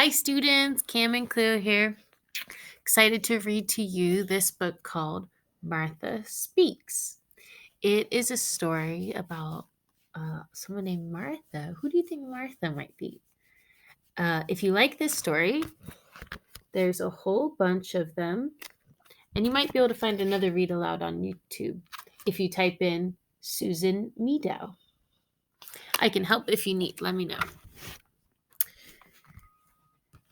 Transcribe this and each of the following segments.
Hi, students. Cam and Cleo here. Excited to read to you this book called Martha Speaks. It is a story about someone named Martha. Who do you think Martha might be? If you like this story, there's a whole bunch of them, and you might be able to find another read aloud on YouTube if you type in Susan Meadow. I can help if you need. Let me know.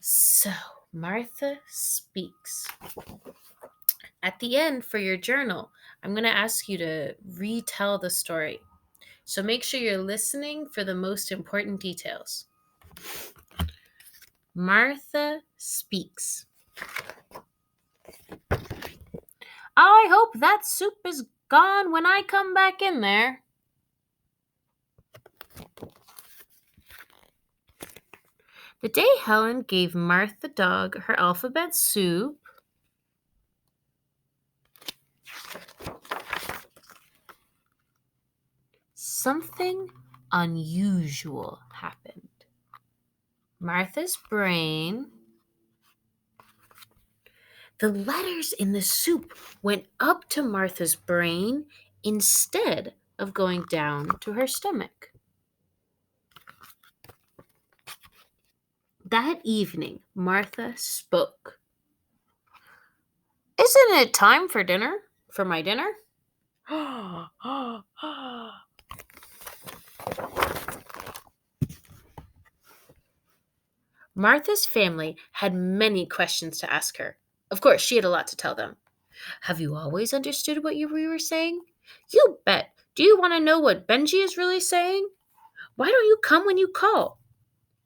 So, Martha Speaks. At the end, for your journal, I'm going to ask you to retell the story. So make sure you're listening for the most important details. Martha Speaks. I hope that soup is gone when I come back in there. The day Helen gave Martha dog her alphabet soup, something unusual happened. Martha's brain. The letters in the soup went up to Martha's brain instead of going down to her stomach. That evening, Martha spoke. Isn't it time for dinner? For my dinner? Martha's family had many questions to ask her. Of course, she had a lot to tell them. Have you always understood what we were saying? You bet. Do you want to know what Benji is really saying? Why don't you come when you call?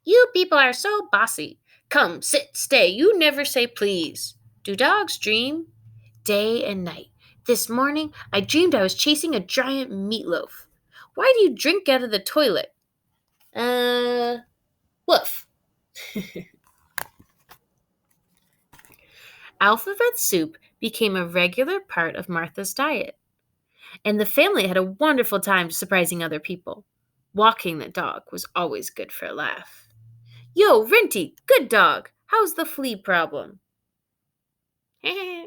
You people are so bossy. Come, sit, stay. You never say please. Do dogs dream? Day and night. This morning, I dreamed I was chasing a giant meatloaf. Why do you drink out of the toilet? Woof. Alphabet soup became a regular part of Martha's diet, and the family had a wonderful time surprising other people. Walking the dog was always good for a laugh. Yo, Rinty, good dog. How's the flea problem? Hmm?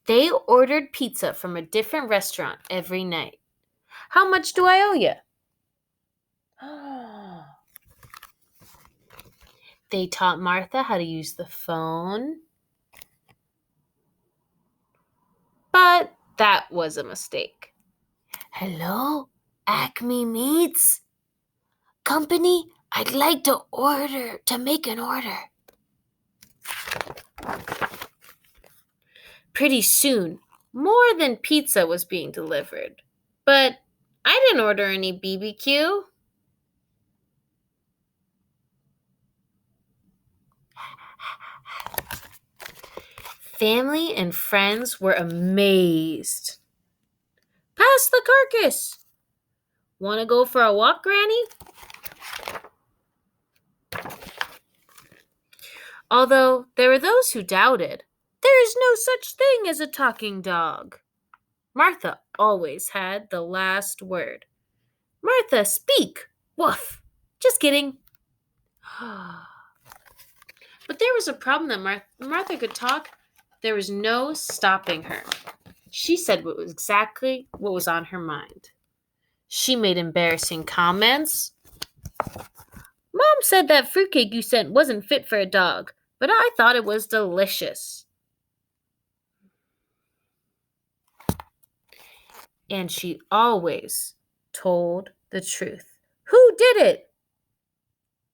They ordered pizza from a different restaurant every night. How much do I owe you? They taught Martha how to use the phone. But that was a mistake. Hello, Acme Meats? Company, I'd like to make an order. Pretty soon, more than pizza was being delivered. But I didn't order any BBQ. Family and friends were amazed. Pass the carcass. Want to go for a walk, Granny? Although there were those who doubted. There is no such thing as a talking dog. Martha always had the last word. Martha, speak! Woof! Just kidding. But there was a problem that Martha could talk. There was no stopping her. She said what was exactly what was on her mind. She made embarrassing comments. Mom said that fruitcake you sent wasn't fit for a dog, but I thought it was delicious. And she always told the truth. Who did it?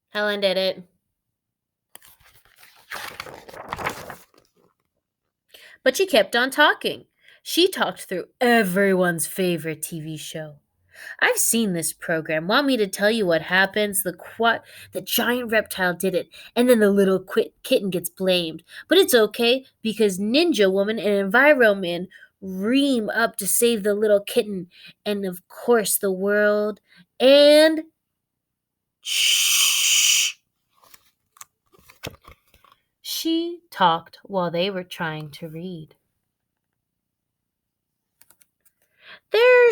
Helen did it. But she kept on talking. She talked through everyone's favorite TV show. I've seen this program. Want me to tell you what happens? The giant reptile did it, and then the little kitten gets blamed. But it's okay because Ninja Woman and Enviroman ream up to save the little kitten, and of course the world. And shh. She talked while they were trying to read. There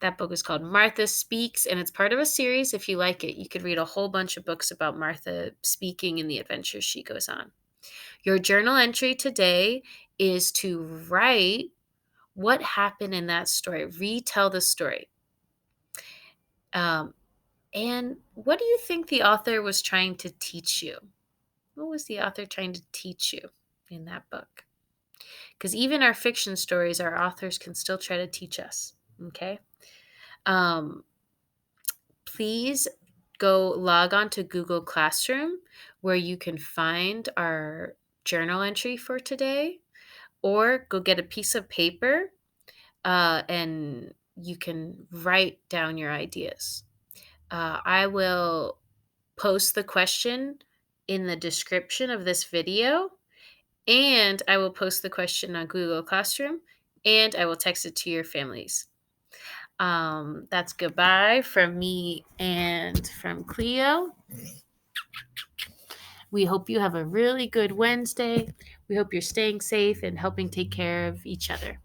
That book is called Martha Speaks, and it's part of a series. If you like it, you could read a whole bunch of books about Martha speaking and the adventures she goes on. Your journal entry today is to write what happened in that story, retell the story. And what do you think the author was trying to teach you? What was the author trying to teach you in that book? Because even our fiction stories, our authors can still try to teach us. Okay. Um, Please go log on to Google Classroom where you can find our journal entry for today, or go get a piece of paper and you can write down your ideas. I will post the question in the description of this video, and I will post the question on Google Classroom, and I will text it to your families. That's goodbye from me and from Cleo. We hope you have a really good Wednesday. We hope you're staying safe and helping take care of each other.